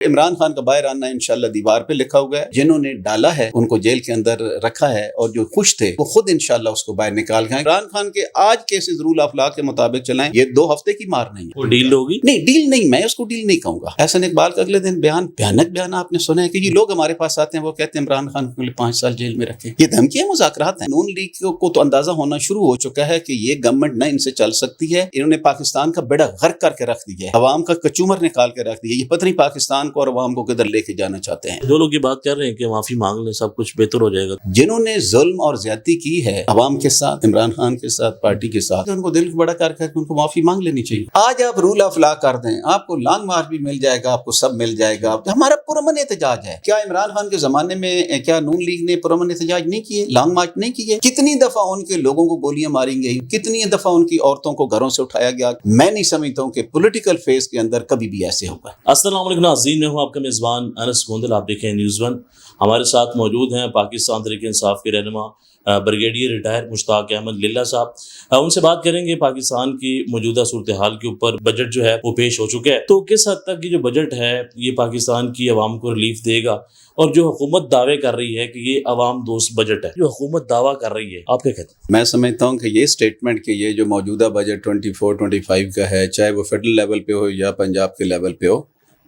عمران خان کا باہر آنا انشاءاللہ دیوار پہ لکھا ہوا ہے. جنہوں نے ڈالا ہے ان کو جیل کے اندر رکھا ہے اور جو خوش تھے وہ خود انشاءاللہ اس کو باہر نکال گئے. عمران خان کے آج کیسز رول آف لا کے مطابق چلائیں, یہ 2 ہفتے کی مار نہیں ہے. وہ ڈیل ہوگی؟ نہیں ڈیل نہیں, میں اس کو ڈیل نہیں کہوں گا. احسن اقبال کا اگلے دن بھیانک بیان آپ نے سنا ہے کہ یہ لوگ ہمارے پاس آتے ہیں, وہ کہتے ہیں عمران خان کو 5 سال جیل میں رکھیں. یہ دھمکیاں مذاکرات ہیں. نون لیگ کو تو اندازہ ہونا شروع ہو چکا ہے کہ یہ گورنمنٹ نہ ان سے چل سکتی ہے. انہوں نے پاکستان کا بیڑا غرق کر کے رکھ دیا ہے, عوام کا کچومر نکال کے رکھ دیا. یہ پتہ نہیں پاکستان کو اور عوام کو کدھر لے کے جانا چاہتے ہیں. جو لوگ یہ بات کر رہے ہیں کہ معافی مانگ لیں سب کچھ بہتر ہو جائے گا, جنہوں نے ظلم اور زیادتی کی ہے عوام کے ساتھ, عمران خان کے ساتھ, پارٹی کے ساتھ, ان کو دل بڑا کر کے ان کو معافی مانگ لینی چاہیے. آج آپ رول آف لا کر دیں, آپ کو لانگ مارچ بھی مل جائے گا, آپ کو سب مل جائے گا. ہمارا پرامن احتجاج ہے. کیا عمران خان کے زمانے میں کیا نون لیگ نے پرامن احتجاج نہیں کیے, لانگ مارچ نہیں کیے؟ کتنی دفعہ ان کے لوگوں کو گولیاں ماری گئی, کتنی دفعہ ان کی عورتوں کو گھروں سے اٹھایا گیا. میں نہیں سمجھتا ہوں کہ پولیٹیکل فیز کے اندر کبھی بھی ایسے ہوگا. السلام علیکم ناظرین, میں ہوں آپ کا میزبان انس گوندل, آپ دیکھیں نیوز ون. ہمارے ساتھ موجود ہیں پاکستان تحریک انصاف کے رہنما بریگیڈیئر ریٹائر مشتاق احمد للہ صاحب. ان سے بات کریں گے پاکستان کی موجودہ صورتحال کے اوپر. بجٹ جو ہے وہ پیش ہو چکا ہے, تو کس حد تک یہ جو بجٹ ہے یہ پاکستان کی عوام کو ریلیف دے گا, اور جو حکومت دعوے کر رہی ہے کہ یہ عوام دوست بجٹ ہے, جو حکومت دعویٰ کر رہی ہے, آپ کیا کہتے ہیں؟ میں سمجھتا ہوں کہ یہ سٹیٹمنٹ کہ یہ جو موجودہ بجٹ 24-25 کا ہے, چاہے وہ فیڈرل لیول پہ ہو یا پنجاب کے لیول پہ ہو,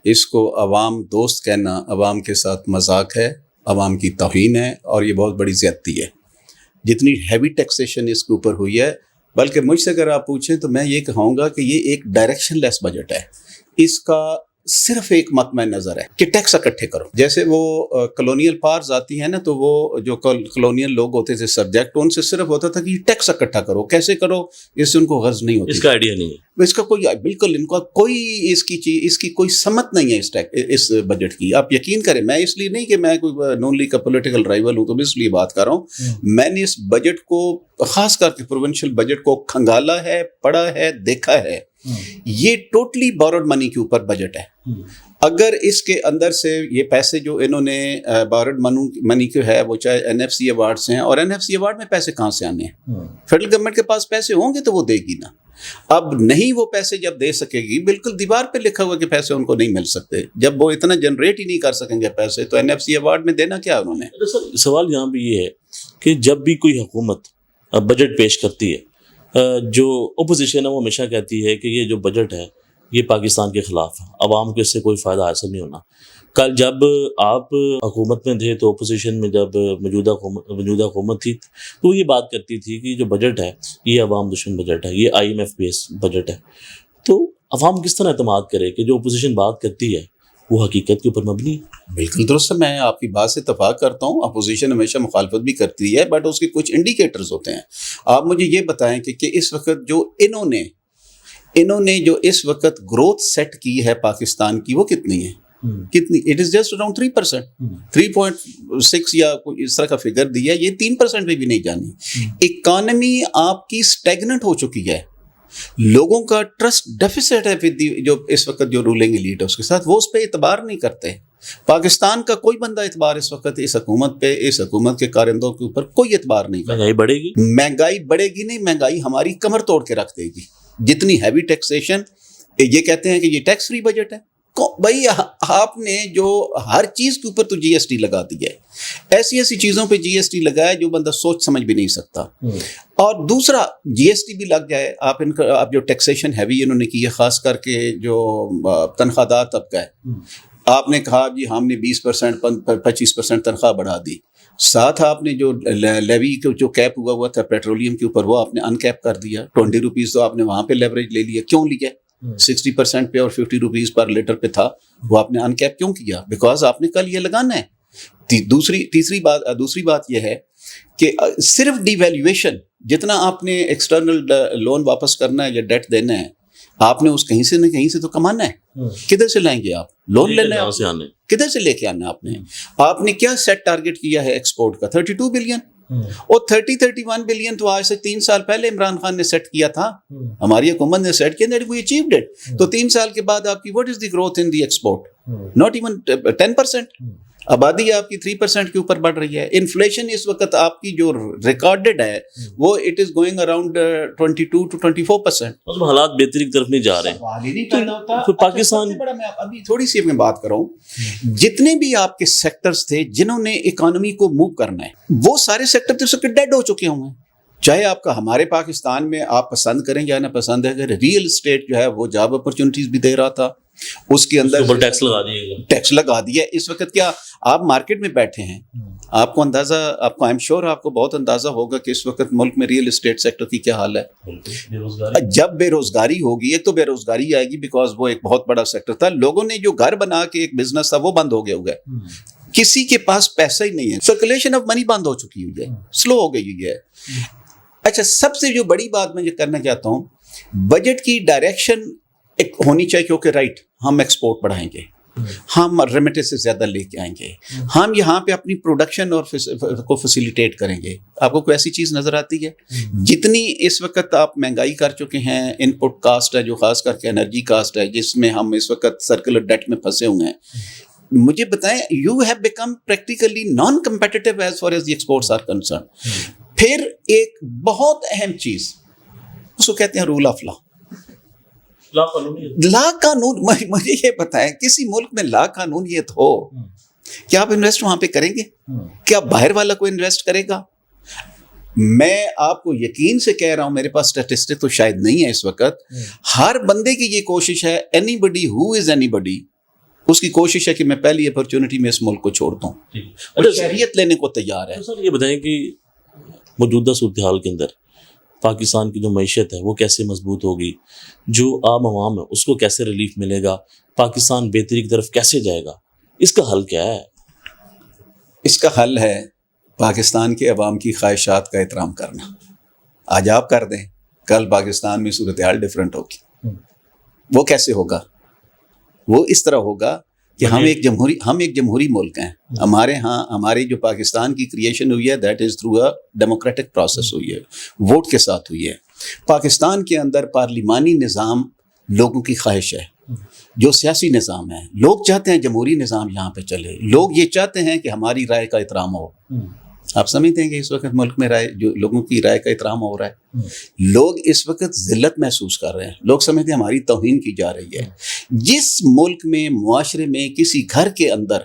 اس کو عوام دوست کہنا عوام کے ساتھ مذاق ہے, عوام کی توہین ہے, اور یہ بہت بڑی زیادتی ہے. جتنی ہیوی ٹیکسیشن اس کے اوپر ہوئی ہے, بلکہ مجھ سے اگر آپ پوچھیں تو میں یہ کہوں گا کہ یہ ایک ڈائریکشن لیس بجٹ ہے. اس کا صرف ایک مطمئن نظر ہے کہ ٹیکس اکٹھے کرو. جیسے وہ کلونیل پارز آتی ہیں نا, تو وہ جو کلونیل لوگ ہوتے تھے سبجیکٹ, ان سے صرف ہوتا تھا کہ ٹیکس اکٹھا کرو, کیسے کرو اس سے ان کو غرض نہیں ہوتی, اس کا آئیڈیا نہیں ہے, اس کا کوئی بالکل ان کا کوئی اس کی کوئی سمت نہیں ہے اس بجٹ کی. آپ یقین کریں, میں اس لیے نہیں کہ میں کوئی نون لیگ کا پولیٹیکل رائیول ہوں تو میں اس لیے بات کر رہا ہوں. میں نے اس بجٹ کو خاص کر کے پروونشل بجٹ کو کھنگالا ہے, پڑھا ہے, دیکھا ہے. یہ ٹوٹلی بورڈ منی کے اوپر بجٹ ہے. اگر اس کے اندر سے یہ پیسے جو انہوں نے بورڈ منی کے ہے, وہ چاہے NFC ایوارڈز ہیں, اور NFC ایوارڈ میں پیسے کہاں سے آنے ہیں؟ فیڈرل گورنمنٹ کے پاس پیسے ہوں گے تو وہ دے گی نا. اب نہیں وہ پیسے جب دے سکے گی, بالکل دیوار پہ لکھا ہوا کہ پیسے ان کو نہیں مل سکتے. جب وہ اتنا جنریٹ ہی نہیں کر سکیں گے پیسے, تو NFC ایوارڈ میں دینا کیا انہوں نے؟ سوال یہاں بھی یہ ہے کہ جب بھی کوئی حکومت بجٹ پیش کرتی ہے, جو اپوزیشن ہے وہ ہمیشہ کہتی ہے کہ یہ جو بجٹ ہے یہ پاکستان کے خلاف ہے, عوام کو اس سے کوئی فائدہ حاصل نہیں ہونا. کل جب آپ حکومت میں تھے تو اپوزیشن میں جب موجودہ حکومت تھی تو وہ یہ بات کرتی تھی کہ جو بجٹ ہے یہ عوام دشمن بجٹ ہے, یہ IMF بیس بجٹ ہے. تو عوام کس طرح اعتماد کرے کہ جو اپوزیشن بات کرتی ہے وہ حقیقت کے اوپر مبنی ہے؟ بالکل درست ہے, میں آپ کی بات سے اتفاق کرتا ہوں. اپوزیشن ہمیشہ مخالفت بھی کرتی ہے, بٹ اس کے کچھ انڈیکیٹرز ہوتے ہیں. آپ مجھے یہ بتائیں کہ اس وقت جو انہوں نے جو اس وقت گروتھ سیٹ کی ہے پاکستان کی, وہ کتنی ہے؟ کتنی؟ اٹ از جسٹ اراؤنڈ 3%, 3.6 یا کوئی اس طرح کا فگر دیا ہے. یہ 3% پہ بھی نہیں جانی. اکانومی آپ کی اسٹیگننٹ ہو چکی ہے, لوگوں کا ٹرسٹ ڈیفیسٹ ہے جو اس وقت جو رولنگ ایلیٹ ہے اس کے ساتھ, وہ اس پہ اعتبار نہیں کرتے. پاکستان کا کوئی بندہ اعتبار اس وقت اس حکومت پہ, اس حکومت کے کارندوں کے اوپر کوئی اعتبار نہیں کرتا. مہنگائی بڑھے گی, مہنگائی بڑھے گی نہیں, مہنگائی ہماری کمر توڑ کے رکھ دے گی. جتنی ہیوی ٹیکسیشن, یہ کہتے ہیں کہ یہ ٹیکس فری بجٹ ہے. بھائی آپ نے جو ہر چیز کے اوپر تو GST لگا دی ہے, ایسی چیزوں پہ GST لگایا جو بندہ سوچ سمجھ بھی نہیں سکتا. اور دوسرا GST بھی لگ جائے, آپ جو ٹیکسیشن ہیوی انہوں نے کی ہے, خاص کر کے جو تنخواہ دار طبقہ ہے, آپ نے کہا جی ہم نے 20% 25% تنخواہ بڑھا دی. ساتھ آپ نے جو لیوی جو کیپ ہوا تھا پیٹرولیم کے اوپر, وہ آپ نے ان کیپ کر دیا. 20 روپیز تو آپ نے وہاں پہ لیوریج لے لیا. کیوں لیا؟ 60% پہ اور 50 روپیز پر لیٹر پہ تھا, وہ آپ نے ان کیپ کیوں کیا؟ بیکاز آپ نے کل یہ لگانا ہے. دوسری بات یہ ہے کہ صرف ڈی ویلیویشن, جتنا آپ نے ایکسٹرنل لون واپس کرنا ہے یا ڈیٹ دینا ہے, آپ نے اس کہیں سے نہ کہیں سے تو کمانا ہے. کدھر سے لائیں گے آپ؟ لون لینا ہے, کدھر سے لے کے آنا آپ نے کیا سیٹ ٹارگٹ کیا ہے ایکسپورٹ کا؟ 32 بلین, اور 31 بلین تو آج سے 3 سال پہلے عمران خان نے سیٹ کیا تھا, ہماری حکومت نے سیٹ کیا, دیٹ وی اچیوڈ اٹ. تو 3 سال کے بعد آپ کی what is the growth in the export? Not even 10%. آبادی آپ کی 3% کے اوپر بڑھ رہی ہے. انفلیشن اس وقت آپ کی جو ریکارڈڈ ہے وہ it is going around 22 to 24%. مطلب حالات بہتری کی طرف نہیں جا رہے. سوال ہی نہیں پیدا ہوتا. پھر پاکستان سب سے بڑا میں ابھی تھوڑی سی میں بات کروں, جتنے بھی آپ کے سیکٹرز تھے جنہوں نے اکانومی کو موو کرنا ہے وہ سارے سیکٹر تو اس وقت ڈیڈ ہو چکے ہوئے ہیں. چاہے آپ کا ہمارے پاکستان میں آپ پسند کریں یا نہ پسند ہے, ریئل اسٹیٹ جو ہے وہ جاب اپرچونیٹیز بھی دے رہا تھا, اس کے اندر ٹیکس لگا دیے گا, ٹیکس لگا دیا. اس وقت کیا آپ مارکیٹ میں بیٹھے ہیں, آپ کو اندازہ, آپ کو آئی ایم شیور آپ کو بہت اندازہ ہوگا کہ اس وقت ملک میں ریئل اسٹیٹ سیکٹر کی کیا حال ہے. جب بے روزگاری ہوگی, ایک تو بے روزگاری آئے گی بیکاز وہ ایک بہت بڑا سیکٹر تھا, لوگوں نے جو گھر بنا کے ایک بزنس تھا وہ بند ہو گیا ہوگا, کسی کے پاس پیسہ ہی نہیں ہے, سرکولیشن آف منی بند ہو چکی ہوئی ہے, سلو ہو گئی ہوئی ہے. اچھا, سب سے جو بڑی بات میں یہ کرنا چاہتا ہوں, بجٹ کی ڈائریکشن ایک ہونی چاہیے کیونکہ رائٹ ہم ایکسپورٹ بڑھائیں گے, ہم ریمیٹنس سے زیادہ لے کے آئیں گے, ہم یہاں پہ اپنی پروڈکشن اور کو فیسیلیٹیٹ کریں گے. آپ کو کوئی ایسی چیز نظر آتی ہے؟ جتنی اس وقت آپ مہنگائی کر چکے ہیں, ان پٹ کاسٹ ہے جو خاص کر کے انرجی کاسٹ ہے جس میں ہم اس وقت سرکولر ڈیٹ میں پھنسے ہوئے ہیں, مجھے بتائیں you have become practically non competitive as far as the exports are concern. پھر ایک بہت اہم چیز اس کو کہتے ہیں رول آف لا. لا قانون, مجھے یہ بتائیں کسی ملک میں لا قانونیت ہو, کیا آپ انویسٹ وہاں پہ کریں گے؟ کیا باہر والا کوئی انویسٹ کرے گا؟ میں آپ کو یقین سے کہہ رہا ہوں, میرے پاس اسٹیٹسٹک تو شاید نہیں ہے اس وقت, ہر بندے کی یہ کوشش ہے, any body who is any بڈی, اس کی کوشش ہے کہ میں پہلی اپرچونٹی میں اس ملک کو چھوڑ دوں, شہریت لینے کو تیار ہے. سر یہ بتائیں کہ موجودہ صورتحال کے اندر پاکستان کی جو معیشت ہے وہ کیسے مضبوط ہوگی, جو عام عوام ہے اس کو کیسے ریلیف ملے گا, پاکستان بہتری کی طرف کیسے جائے گا, اس کا حل کیا ہے؟ اس کا حل ہے پاکستان کے عوام کی خواہشات کا احترام کرنا. آج آپ کر دیں, کل پاکستان میں صورتحال ڈیفرنٹ ہوگی. وہ کیسے ہوگا؟ وہ اس طرح ہوگا کہ ہم ایک جمہوری ملک ہیں. ہمارے ہاں ہماری جو پاکستان کی کریشن ہوئی ہے that is through a democratic process ہوئی ہے, ووٹ کے ساتھ ہوئی ہے. پاکستان کے اندر پارلیمانی نظام لوگوں کی خواہش ہے, جو سیاسی نظام ہے, لوگ چاہتے ہیں جمہوری نظام یہاں پہ چلے, لوگ یہ چاہتے ہیں کہ ہماری رائے کا احترام ہو. آپ سمجھتے ہیں کہ اس وقت ملک میں رائے, جو لوگوں کی رائے کا احترام ہو رہا ہے, لوگ اس وقت ذلت محسوس کر رہے ہیں, لوگ سمجھتے ہیں ہماری توہین کی جا رہی ہے. جس ملک میں, معاشرے میں, کسی گھر کے اندر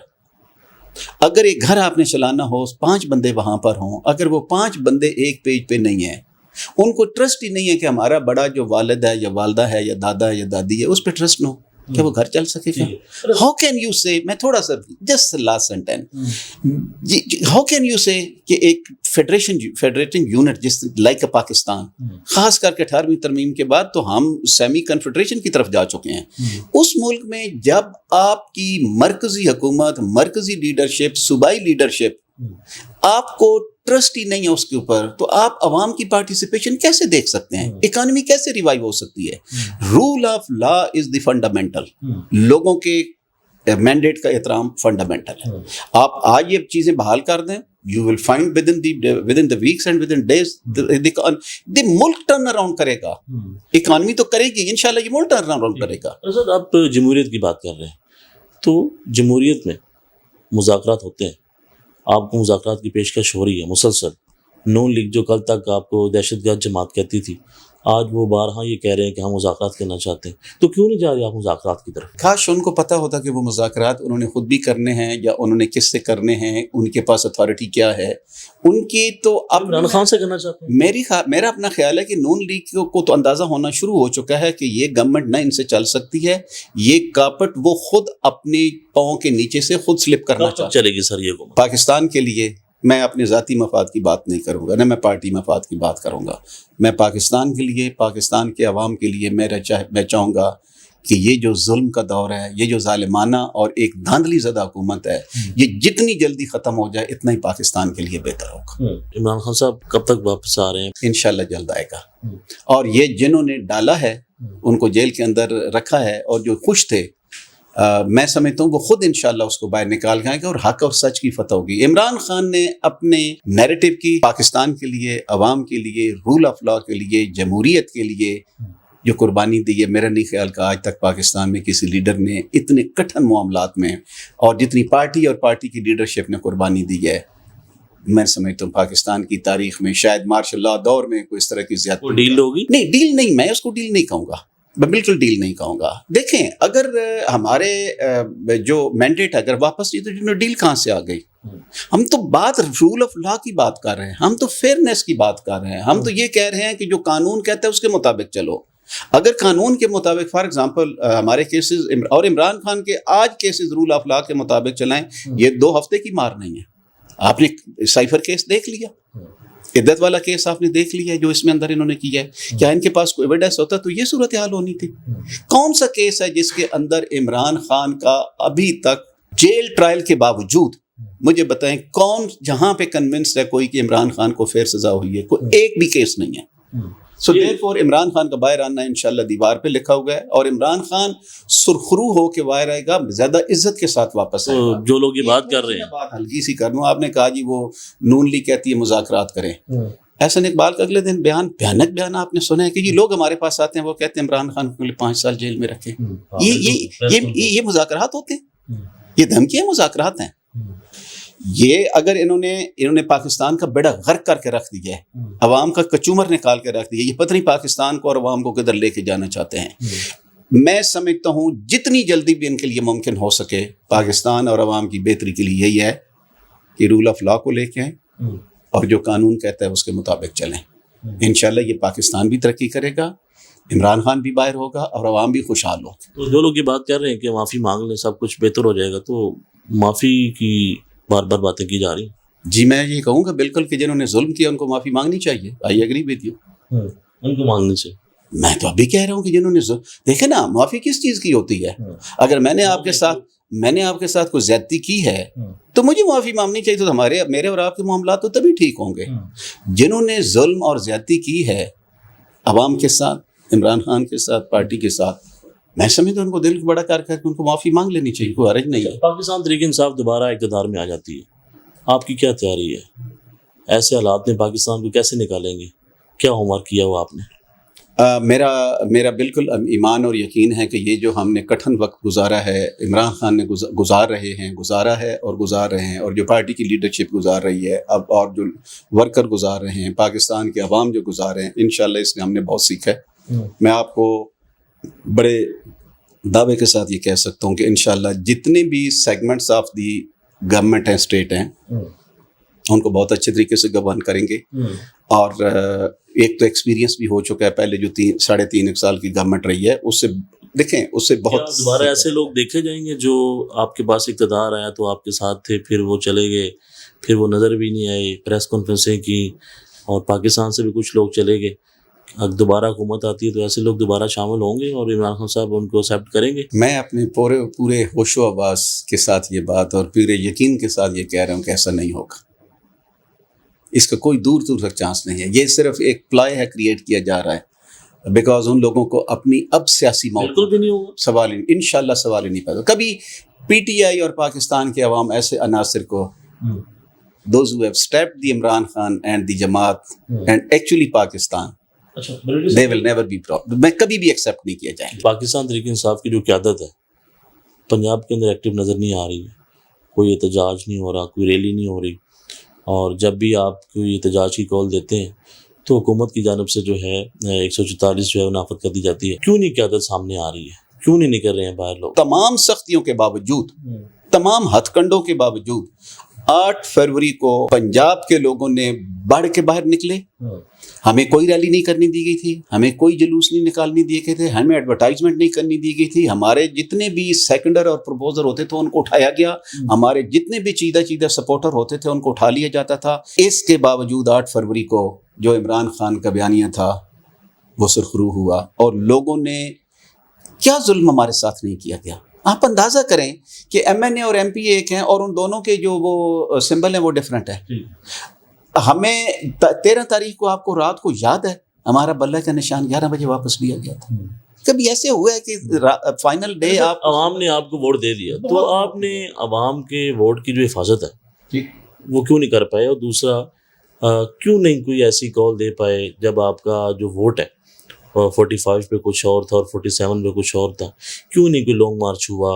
اگر ایک گھر آپ نے چلانا ہو, 5 بندے وہاں پر ہوں, اگر وہ 5 بندے ایک پیج پہ نہیں ہیں, ان کو ٹرسٹ ہی نہیں ہے کہ ہمارا بڑا جو والد ہے یا والدہ ہے یا دادا ہے یا دادی ہے اس پہ ٹرسٹ نہ ہو, کیا وہ گھر چل سکے گا؟ ہاؤ کین یو سے, میں تھوڑا سا just last sentence, how can you سے کہ ایک فیڈریٹنگ یونٹ جس لائک اے پاکستان, خاص کر کے 18ویں ترمیم کے بعد تو ہم سیمی کنفیڈریشن کی طرف جا چکے ہیں. اس ملک میں جب آپ کی مرکزی حکومت, مرکزی لیڈرشپ, صوبائی لیڈرشپ آپ کو ٹرسٹ ہی نہیں ہے اس کے اوپر, تو آپ عوام کی پارٹیسپیشن کیسے دیکھ سکتے ہیں؟ اکانومی کیسے ریوائیو ہو سکتی ہے؟ Rule of law is the fundamental. لوگوں کے مینڈیٹ کا احترام فنڈامنٹل ہے. آپ آج یہ چیزیں بحال کر دیں, you will find within the weeks and within days the ملک ٹرن اراؤنڈ کرے گا. اکانومی تو کرے گی انشاءاللہ, یہ ملک ٹرن اراؤنڈ کرے گا. سر آپ جمہوریت کی بات کر رہے ہیں, تو جمہوریت میں مذاکرات ہوتے ہیں, آپ کو مذاکرات کی پیشکش ہو رہی ہے مسلسل. نون لیگ جو کل تک آپ کو دہشت گرد جماعت کہتی تھی, آج وہ بارہا یہ کہہ رہے ہیں کہ ہم مذاکرات کرنا چاہتے ہیں, تو کیوں نہیں جا رہے آپ مذاکرات کی طرف؟ کاش ان کو پتہ ہوتا کہ وہ مذاکرات انہوں نے خود بھی کرنے ہیں یا انہوں نے کس سے کرنے ہیں, ان کے پاس اتھارٹی کیا ہے ان کی. تو اب عمران خان سے کرنا چاہتے ہیں. میرا اپنا خیال ہے کہ نون لیگ کو تو اندازہ ہونا شروع ہو چکا ہے کہ یہ گورنمنٹ نہ ان سے چل سکتی ہے, یہ کارپٹ وہ خود اپنے پاؤں کے نیچے سے خود سلپ کرنا چاہتے. چلے گی سر یہ پاکستان کے لیے میں اپنے ذاتی مفاد کی بات نہیں کروں گا, نہ میں پارٹی مفاد کی بات کروں گا. میں پاکستان کے لیے, پاکستان کے عوام کے لیے میں چاہوں گا کہ یہ جو ظلم کا دور ہے, یہ جو ظالمانہ اور ایک دھاندلی زدہ حکومت ہے, یہ جتنی جلدی ختم ہو جائے اتنا ہی پاکستان کے لیے بہتر ہوگا. عمران خان صاحب کب تک واپس آ رہے ہیں؟ انشاءاللہ جلد آئے گا. اور یہ جنہوں نے ڈالا ہے ان کو جیل کے اندر رکھا ہے, اور جو خوش تھے میں سمجھتا ہوں وہ خود انشاءاللہ اس کو باہر نکال کے آئیں گے اور حق اور سچ کی فتح ہوگی. عمران خان نے اپنے نیریٹو کی, پاکستان کے لیے, عوام کے لیے, رول آف لا کے لیے, جمہوریت کے لیے جو قربانی دی ہے, میرا نہیں خیال کہ آج تک پاکستان میں کسی لیڈر نے اتنے کٹھن معاملات میں اور جتنی پارٹی اور پارٹی کی لیڈرشپ نے قربانی دی ہے، میں سمجھتا ہوں پاکستان کی تاریخ میں شاید مارشل لاء دور میں کوئی اس طرح کی زیادتی وہ ڈیل ہوگی؟ نہیں، ڈیل نہیں، میں اس کو ڈیل نہیں کہوں گا، میں بالکل ڈیل نہیں کہوں گا. دیکھیں اگر ہمارے جو مینڈیٹ اگر واپس ڈیل کہاں سے آ گئی؟ ہم تو بات رول آف لا کی بات کر رہے ہیں، ہم تو فیئرنیس کی بات کر رہے ہیں، ہم تو یہ کہہ رہے ہیں کہ جو قانون کہتا ہے اس کے مطابق چلو. اگر قانون کے مطابق فار ایگزامپل ہمارے کیسز اور عمران خان کے آج کیسز رول آف لا کے مطابق چلائیں، یہ 2 ہفتے کی مار نہیں ہے. آپ نے سائفر کیس دیکھ لیا، عدت والا کیس آپ نے دیکھ لیا ہے جو اس میں اندر انہوں نے کیا ہے. کیا ان کے پاس کوئی ایویڈنس ہوتا تو یہ صورتحال ہونی تھی؟ کون سا کیس ہے جس کے اندر عمران خان کا ابھی تک جیل ٹرائل کے باوجود، مجھے بتائیں کون جہاں پہ کنونسڈ ہے کوئی کہ عمران خان کو فیر سزا ہوئی ہے؟ کوئی ایک بھی کیس نہیں ہے. سو دیئرفور عمران خان کا باہر آنا انشاءاللہ دیوار پہ لکھا ہوا ہے، اور عمران خان سرخرو ہو کے باہر آئے گا، زیادہ عزت کے ساتھ واپس آئے گا. جو لوگ یہ بات کر رہے ہیں، بات ہلکی سی کر لوں، آپ نے کہا جی وہ نون لیگ کہتی ہے مذاکرات کریں. احسن اقبال کا اگلے دن بھیانک بیان آپ نے سنا ہے کہ جی لوگ ہمارے پاس آتے ہیں، وہ کہتے ہیں عمران خان کو 5 سال جیل میں رکھیں. یہ مذاکرات ہوتے ہیں؟ یہ دھمکیاں مذاکرات ہیں؟ یہ اگر انہوں نے پاکستان کا بیڑا غرق کر کے رکھ دیا ہے، عوام کا کچومر نکال کے رکھ دیا، یہ پتہ نہیں پاکستان کو اور عوام کو کدھر لے کے جانا چاہتے ہیں. میں سمجھتا ہوں جتنی جلدی بھی ان کے لیے ممکن ہو سکے پاکستان اور عوام کی بہتری کے لیے یہی ہے کہ رول آف لا کو لے کے آئیں اور جو قانون کہتا ہے اس کے مطابق چلیں. انشاءاللہ یہ پاکستان بھی ترقی کرے گا، عمران خان بھی باہر ہوگا اور عوام بھی خوشحال ہو. تو جو لوگ یہ بات کر رہے ہیں کہ معافی مانگ لیں سب کچھ بہتر ہو جائے گا، تو معافی کی بار بار باتیں کی جا رہی ہیں. جی میں یہ کہوں گا بالکل کہ جنہوں نے ظلم کیا ان کو معافی مانگنی چاہیے. I agree with you. ان کو مانگنی چاہیے. میں تو ابھی کہہ رہا ہوں کہ جنہوں نے دیکھیں نا، معافی کس چیز کی ہوتی ہے؟ اگر میں نے آپ کے ساتھ کوئی زیادتی کی ہے تو مجھے معافی مانگنی چاہیے. تو میرے اور آپ کے معاملات تو تبھی ٹھیک ہوں گے. جنہوں نے ظلم اور زیادتی کی ہے عوام کے ساتھ، عمران خان کے ساتھ، پارٹی کے ساتھ، میں سمجھتا ہوں ان کو دل بڑا کر کے ان کو معافی مانگ لینی چاہیے، کوئی حرج نہیں ہے. پاکستان تحریک انصاف دوبارہ اقتدار میں آ جاتی ہے، آپ کی کیا تیاری ہے؟ ایسے حالات میں پاکستان کو کیسے نکالیں گے؟ کیا ہوم ورک کیا ہوا آپ نے؟ میرا بالکل ایمان اور یقین ہے کہ یہ جو ہم نے کٹھن وقت گزارا ہے، عمران خان نے گزارا ہے اور گزار رہے ہیں، اور جو پارٹی کی لیڈرشپ گزار رہی ہے اب، اور جو ورکر گزار رہے ہیں، پاکستان کے عوام جو گزار رہے ہیں، انشاءاللہ اس نے ہم نے بہت سیکھا ہے. میں آپ کو بڑے دعوے کے ساتھ یہ کہہ سکتا ہوں کہ انشاءاللہ جتنے بھی سیگمنٹس آف دی گورنمنٹ ہیں، اسٹیٹ ہیں، ان کو بہت اچھے طریقے سے گورن کریں گے. اور ایک تو ایکسپیرینس بھی ہو چکا ہے، پہلے جو 3.5 سال کی گورنمنٹ رہی ہے اس سے دیکھیں، اس سے بہت دوبارہ ایسے لوگ دیکھے جائیں گے جو آپ کے پاس اقتدار آیا تو آپ کے ساتھ تھے، پھر وہ چلے گئے، پھر وہ نظر بھی نہیں آئے، پریس کانفرنسیں کی، اور پاکستان سے بھی کچھ لوگ چلے گئے. اگر دوبارہ حکومت آتی ہے تو ایسے لوگ دوبارہ شامل ہوں گے اور عمران خان صاحب ان کو ایکسیپٹ کریں گے؟ میں اپنے پورے ہوش و حواس کے ساتھ یہ بات اور پورے یقین کے ساتھ یہ کہہ رہا ہوں کہ ایسا نہیں ہوگا. اس کا کوئی دور تک چانس نہیں ہے. یہ صرف ایک پلائی ہے، کریٹ کیا جا رہا ہے، بیکاز ان لوگوں کو اپنی اب سیاسی موت بالکل بھی نہیں ہوگا. سوال ہی انشاءاللہ سوال ہی نہیں پیدا. کبھی پی ٹی آئی اور پاکستان کے عوام ایسے عناصر کو those who have stepped the Imran Khan and the Jamaat and actually Pakistan, they will never be proud. میں کبھی بھی ایکسیپٹ نہیں کیا جائیں گے. پاکستان تحریک انصاف کی جو قیادت ہے پنجاب کے اندر ایکٹیو نظر نہیں آ رہی ہے، کوئی احتجاج نہیں ہو رہا، کوئی ریلی نہیں ہو رہی، اور جب بھی آپ کوئی احتجاج کی کال دیتے ہیں تو حکومت کی جانب سے جو ہے 144 جو ہے نافذ کر دی جاتی ہے. کیوں نہیں قیادت سامنے آ رہی ہے؟ کیوں نہیں نکل رہے ہیں باہر لوگ؟ تمام سختیوں کے باوجود، تمام ہتھ کنڈوں کے باوجود 8 فروری کو پنجاب کے لوگوں نے بڑھ کے باہر نکلے. ہمیں کوئی ریلی نہیں کرنی دی گئی تھی، ہمیں کوئی جلوس نہیں نکالنے دیے گئے تھے، ہمیں ایڈورٹائزمنٹ نہیں کرنی دی گئی تھی. ہمارے جتنے بھی سیکنڈر اور پروپوزر ہوتے تھے ان کو اٹھایا گیا، ہمارے جتنے بھی چیدہ سپورٹر ہوتے تھے ان کو اٹھا لیا جاتا تھا. اس کے باوجود 8 فروری کو جو عمران خان کا بیانیہ تھا وہ سرخرو ہوا، اور لوگوں نے کیا ظلم ہمارے ساتھ نہیں کیا گیا. آپ اندازہ کریں کہ ایم این اے اور ایم پی اے ایک ہیں اور ان دونوں کے جو وہ سمبل ہیں وہ ڈیفرنٹ ہے. ہمیں 13 تاریخ کو آپ کو رات کو یاد ہے ہمارا بلہ کا نشان 11 بجے واپس لیا گیا تھا. کبھی ایسے ہوا ہے کہ فائنل ڈے آپ عوام نے آپ کو ووٹ دے دیا تو آپ نے عوام کے ووٹ کی جو حفاظت ہے وہ کیوں نہیں کر پائے؟ اور دوسرا کیوں نہیں کوئی ایسی کال دے پائے جب آپ کا جو ووٹ ہے 45 پہ کچھ اور تھا اور 47 پہ کچھ اور تھا؟ کیوں نہیں کوئی لانگ مارچ ہوا،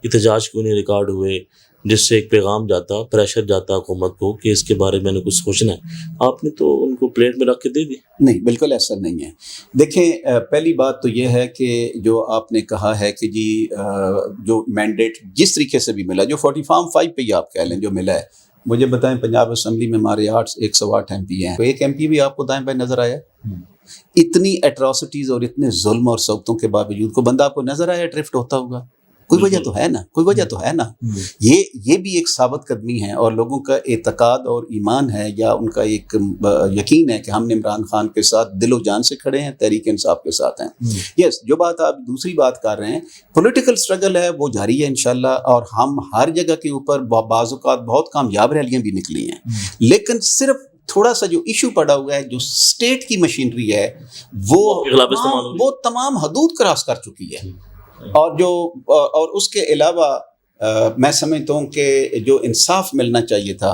احتجاج کیوں نہیں ریکارڈ ہوئے جس سے ایک پیغام جاتا, پریشر جاتا حکومت کو کہ اس کے بارے میں نے کچھ سوچنا ہے؟ آپ نے تو ان کو پلیٹ میں رکھ کے دے دی. نہیں, بالکل ایسا نہیں ہے. دیکھیں, پہلی بات تو یہ ہے کہ جو آپ نے کہا ہے کہ جی جو مینڈیٹ جس طریقے سے بھی ملا, جو 40 فارم 5 پہ ہی آپ کہہ لیں جو ملا ہے, مجھے بتائیں پنجاب اسمبلی میں ہمارے 108 ایم پی ہیں, تو ایک ایم پی بھی آپ کو دائیں بائیں نظر آیا؟ اتنی ایٹراسٹیز اور اتنے ظلم اور سوگتوں کے باوجود کو بندہ آپ کو نظر آیا ڈرفٹ ہوتا ہوگا؟ کوئی وجہ تو ہے نا, کوئی وجہ تو ہے نا. یہ بھی ایک ثابت قدمی ہے, اور لوگوں کا اعتقاد اور ایمان ہے یا ان کا ایک یقین ہے کہ ہم نے عمران خان کے ساتھ دل و جان سے کھڑے ہیں, تحریک انصاف کے ساتھ ہیں. یس, جو بات آپ دوسری بات کر رہے ہیں, پولیٹیکل سٹرگل ہے وہ جاری ہے انشاءاللہ, اور ہم ہر جگہ کے اوپر بعض اوقات بہت کامیاب ریلیاں بھی نکلی ہیں, لیکن صرف تھوڑا سا جو ایشو پڑا ہوا ہے, جو اسٹیٹ کی مشینری ہے وہ تمام حدود کراس کر چکی ہے. اور اس کے علاوہ میں سمجھتا ہوں کہ جو انصاف ملنا چاہیے تھا,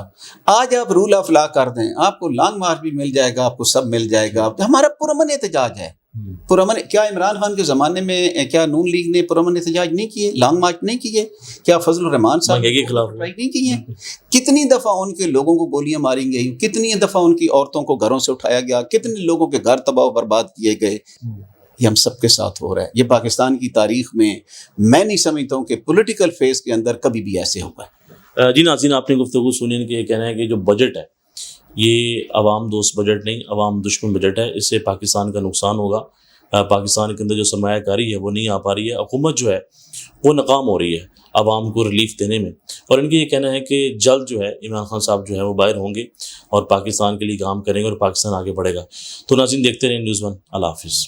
آج آپ رول آف لا کر دیں, آپ کو لانگ مارچ بھی مل جائے گا, آپ کو سب مل جائے گا. ہمارا پرامن احتجاج ہے, پرامن. کیا عمران خان کے زمانے میں کیا نون لیگ نے پرامن احتجاج نہیں کیے, لانگ مارچ نہیں کیے؟ کیا فضل الرحمان صاحب کے خلاف نہیں کیے؟ کتنی دفعہ ان کے لوگوں کو گولیاں ماری گئی, کتنی دفعہ ان کی عورتوں کو گھروں سے اٹھایا گیا, کتنے لوگوں کے گھر تباہ و برباد کیے گئے. یہ ہم سب کے ساتھ ہو رہا ہے. یہ پاکستان کی تاریخ میں نہیں سمجھتا ہوں کہ پولیٹیکل فیز کے اندر کبھی بھی ایسے ہوا ہے. جی ناظرین, آپ نے گفتگو سنی ان کے یہ کہنا ہے کہ جو بجٹ ہے یہ عوام دوست بجٹ نہیں, عوام دشمن بجٹ ہے. اس سے پاکستان کا نقصان ہوگا. پاکستان کے اندر جو سرمایہ کاری ہے وہ نہیں آ پا رہی ہے, حکومت جو ہے وہ ناکام ہو رہی ہے عوام کو ریلیف دینے میں. اور ان کا یہ کہنا ہے کہ جلد جو ہے عمران خان صاحب جو ہے وہ باہر ہوں گے اور پاکستان کے لیے کام کریں گے اور پاکستان آگے بڑھے گا. تو ناظرین دیکھتے رہیں نیوز 1. اللہ حافظ.